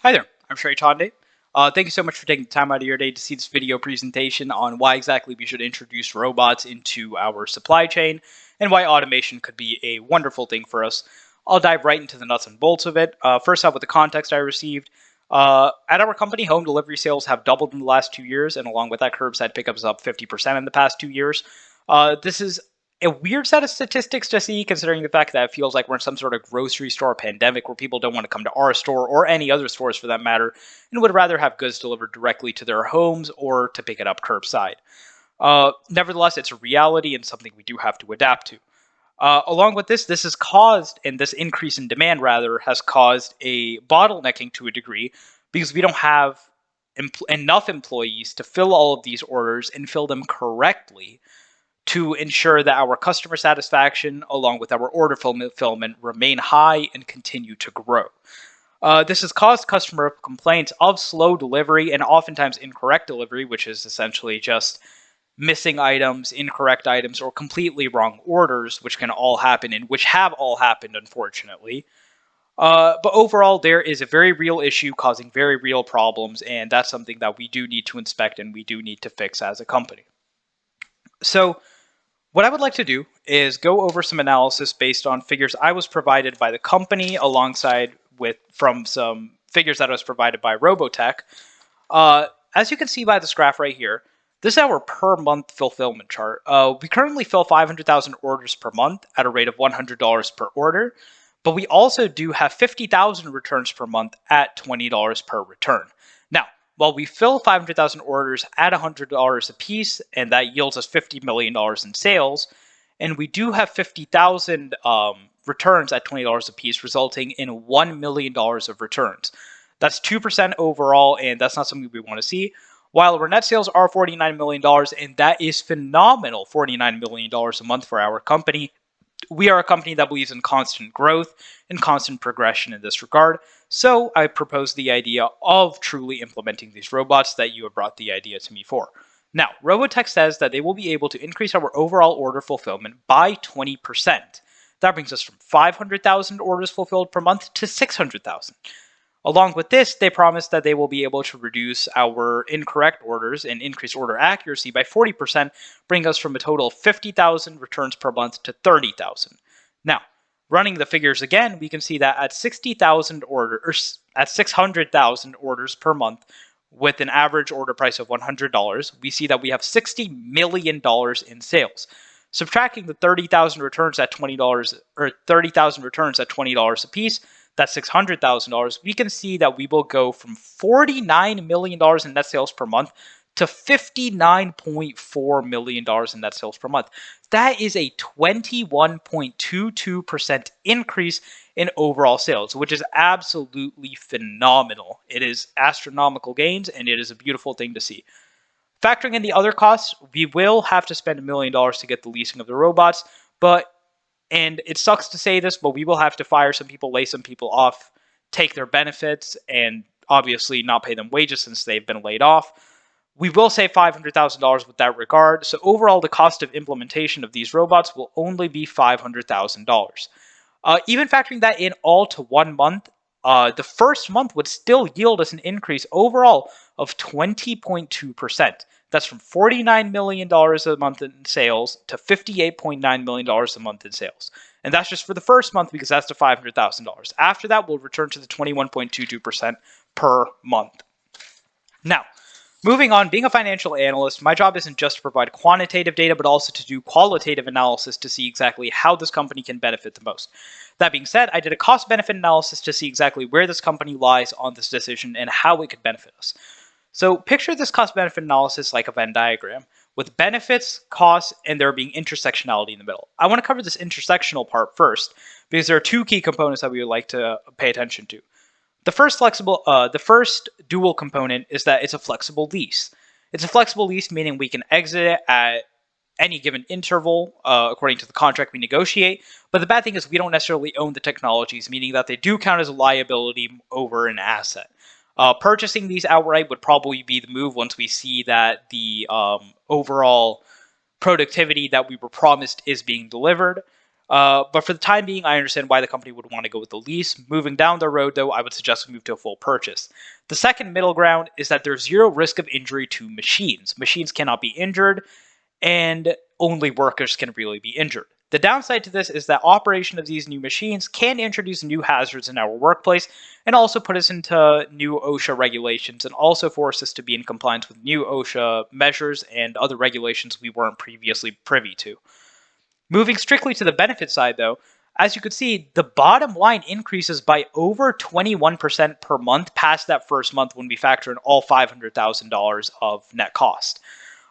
Hi there, I'm Shrey Chande. Thank you so much for taking the time out of your day to see this video presentation on why exactly we should introduce robots into our supply chain and why automation could be a wonderful thing for us. I'll dive right into the nuts and bolts of it. First off, with the context I received, at our company, home delivery sales have doubled in the last 2 years, and along with that, curbside pickups up 50% in the past 2 years. This is a weird set of statistics to see, considering the fact that it feels like we're in some sort of grocery store pandemic where people don't want to come to our store or any other stores for that matter, and would rather have goods delivered directly to their homes or to pick it up curbside. Nevertheless, it's a reality and something we do have to adapt to. Along with this has caused, and this increase in demand rather, has caused a bottlenecking to a degree because we don't have enough employees to fill all of these orders and fill them correctly to ensure that our customer satisfaction, along with our order fulfillment, remain high and continue to grow. This has caused customer complaints of slow delivery and oftentimes incorrect delivery, which is essentially just missing items, incorrect items, or completely wrong orders, which can all happen and which have all happened, unfortunately. But overall, there is a very real issue causing very real problems, and that's something that we do need to inspect and we do need to fix as a company. So, what I would like to do is go over some analysis based on figures I was provided by the company alongside from some figures that I was provided by Robotech. As you can see by this graph right here, this is our per month fulfillment chart. We currently fill 500,000 orders per month at a rate of $100 per order, but we also do have 50,000 returns per month at $20 per return. Now, while we fill 500,000 orders at $100 a piece, and that yields us $50 million in sales, and we do have 50,000 returns at $20 a piece, resulting in $1 million of returns. That's 2% overall, and that's not something we want to see. While our net sales are $49 million, and that is phenomenal, $49 million a month for our company, we are a company that believes in constant growth and constant progression in this regard. So I propose the idea of truly implementing these robots that you have brought the idea to me for. Now, Robotech says that they will be able to increase our overall order fulfillment by 20%. That brings us from 500,000 orders fulfilled per month to 600,000. Along with this, they promise that they will be able to reduce our incorrect orders and increase order accuracy by 40%, bringing us from a total of 50,000 returns per month to 30,000. Now, running the figures again, we can see that at 600,000 orders per month, with an average order price of $100, we see that we have $60 million in sales. Subtracting the 30,000 returns at $20 or 30,000 returns at $20 a piece, that's $600,000, we can see that we will go from $49 million in net sales per month to $59.4 million in net sales per month. That is a 21.22% increase in overall sales, which is absolutely phenomenal. It is astronomical gains, and it is a beautiful thing to see. Factoring in the other costs, we will have to spend $1 million to get the leasing of the robots, and it sucks to say this, but we will have to fire some people, lay some people off, take their benefits, and obviously not pay them wages since they've been laid off. We will save $500,000 with that regard, so overall the cost of implementation of these robots will only be $500,000. Even factoring that in all to 1 month, the first month would still yield us an increase overall of 20.2%. That's from $49 million a month in sales to $58.9 million a month in sales. And that's just for the first month because that's the $500,000. After that, we'll return to the 21.22% per month. Now, moving on, being a financial analyst, my job isn't just to provide quantitative data, but also to do qualitative analysis to see exactly how this company can benefit the most. That being said, I did a cost-benefit analysis to see exactly where this company lies on this decision and how it could benefit us. So picture this cost-benefit analysis like a Venn diagram, with benefits, costs, and there being intersectionality in the middle. I want to cover this intersectional part first, because there are two key components that we would like to pay attention to. The first dual component is that it's a flexible lease. It's a flexible lease, meaning we can exit it at any given interval according to the contract we negotiate. But the bad thing is we don't necessarily own the technologies, meaning that they do count as a liability over an asset. Purchasing these outright would probably be the move once we see that the overall productivity that we were promised is being delivered. But for the time being, I understand why the company would want to go with the lease. Moving down the road, though, I would suggest we move to a full purchase. The second middle ground is that there's zero risk of injury to machines. Machines cannot be injured, and only workers can really be injured. The downside to this is that operation of these new machines can introduce new hazards in our workplace and also put us into new OSHA regulations and also force us to be in compliance with new OSHA measures and other regulations we weren't previously privy to. Moving strictly to the benefit side, though, as you can see, the bottom line increases by over 21% per month past that first month when we factor in all $500,000 of net cost.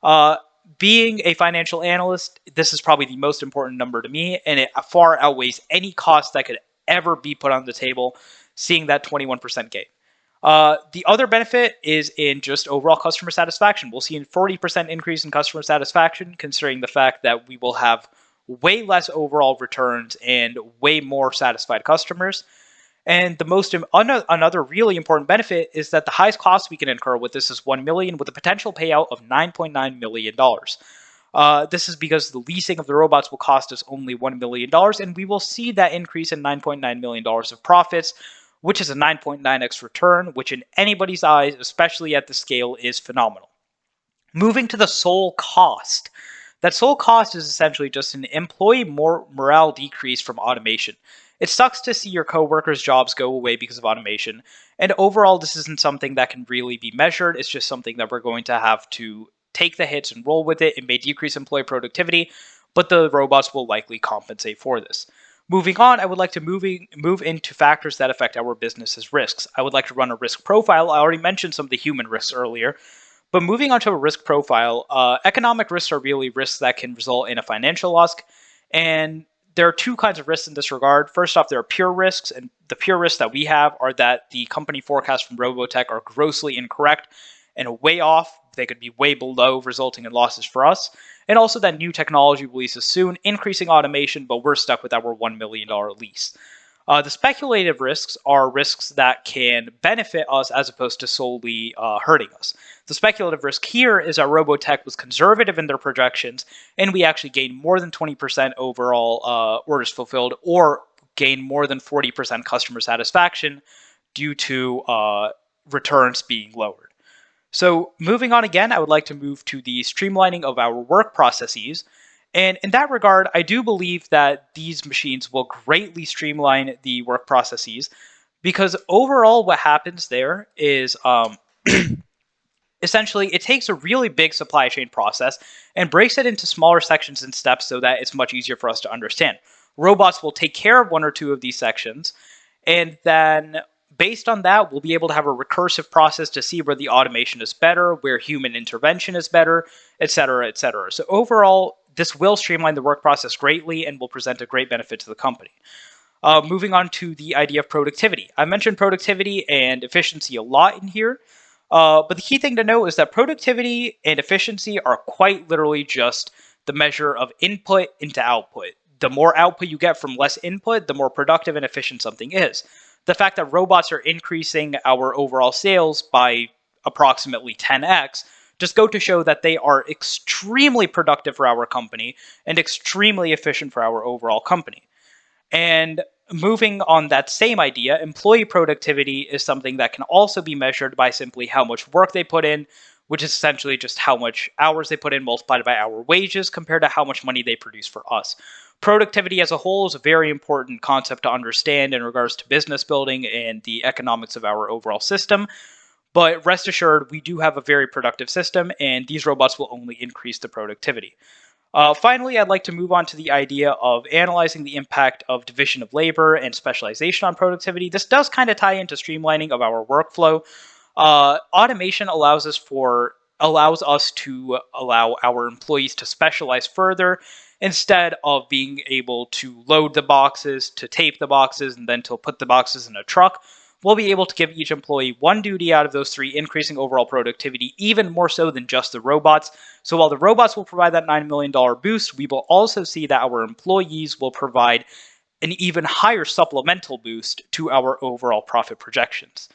Uh, Being a financial analyst, this is probably the most important number to me, and it far outweighs any cost that could ever be put on the table, seeing that 21% gain. The other benefit is in just overall customer satisfaction. We'll see a 40% increase in customer satisfaction, considering the fact that we will have way less overall returns and way more satisfied customers. And the most another really important benefit is that the highest cost we can incur with this is $1 million, with a potential payout of $9.9 million. This is because the leasing of the robots will cost us only $1 million, and we will see that increase in $9.9 million of profits, which is a 9.9x return, which in anybody's eyes, especially at the scale, is phenomenal. Moving to the sole cost. That sole cost is essentially just an employee morale decrease from automation. It sucks to see your coworkers' jobs go away because of automation, and overall, this isn't something that can really be measured. It's just something that we're going to have to take the hits and roll with it. It may decrease employee productivity, but the robots will likely compensate for this. Moving on, I would like to move into factors that affect our business's risks. I would like to run a risk profile. I already mentioned some of the human risks earlier. But moving on to a risk profile, economic risks are really risks that can result in a financial loss. And there are two kinds of risks in this regard. First off, there are pure risks, and the pure risks that we have are that the company forecasts from Robotech are grossly incorrect and way off. They could be way below, resulting in losses for us. And also that new technology releases soon, increasing automation, but we're stuck with our $1 million lease. The speculative risks are risks that can benefit us as opposed to solely hurting us. The speculative risk here is that Robotech was conservative in their projections, and we actually gained more than 20% overall orders fulfilled, or gained more than 40% customer satisfaction due to returns being lowered. So moving on again, I would like to move to the streamlining of our work processes. And in that regard, I do believe that these machines will greatly streamline the work processes, because overall what happens there is essentially it takes a really big supply chain process and breaks it into smaller sections and steps so that it's much easier for us to understand. Robots will take care of one or two of these sections, and then based on that, we'll be able to have a recursive process to see where the automation is better, where human intervention is better, etc., etc. So overall, this will streamline the work process greatly and will present a great benefit to the company. Moving on to the idea of productivity. I mentioned productivity and efficiency a lot in here, but the key thing to know is that productivity and efficiency are quite literally just the measure of input into output. The more output you get from less input, the more productive and efficient something is. The fact that robots are increasing our overall sales by approximately 10x just go to show that they are extremely productive for our company and extremely efficient for our overall company. And moving on that same idea, employee productivity is something that can also be measured by simply how much work they put in, which is essentially just how much hours they put in multiplied by our wages compared to how much money they produce for us. Productivity as a whole is a very important concept to understand in regards to business building and the economics of our overall system. But rest assured, we do have a very productive system, and these robots will only increase the productivity. Finally, I'd like to move on to the idea of analyzing the impact of division of labor and specialization on productivity. This does kind of tie into streamlining of our workflow. Automation allows us to allow our employees to specialize further instead of being able to load the boxes, to tape the boxes, and then to put the boxes in a truck. We'll be able to give each employee one duty out of those three, increasing overall productivity even more so than just the robots. So while the robots will provide that $9 million boost, we will also see that our employees will provide an even higher supplemental boost to our overall profit projections.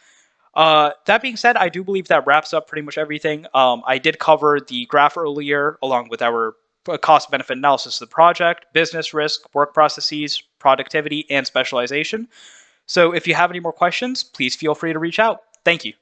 That being said, I do believe that wraps up pretty much everything. I did cover the graph earlier along with our a cost-benefit analysis of the project, business risk, work processes, productivity, and specialization. So if you have any more questions, please feel free to reach out. Thank you.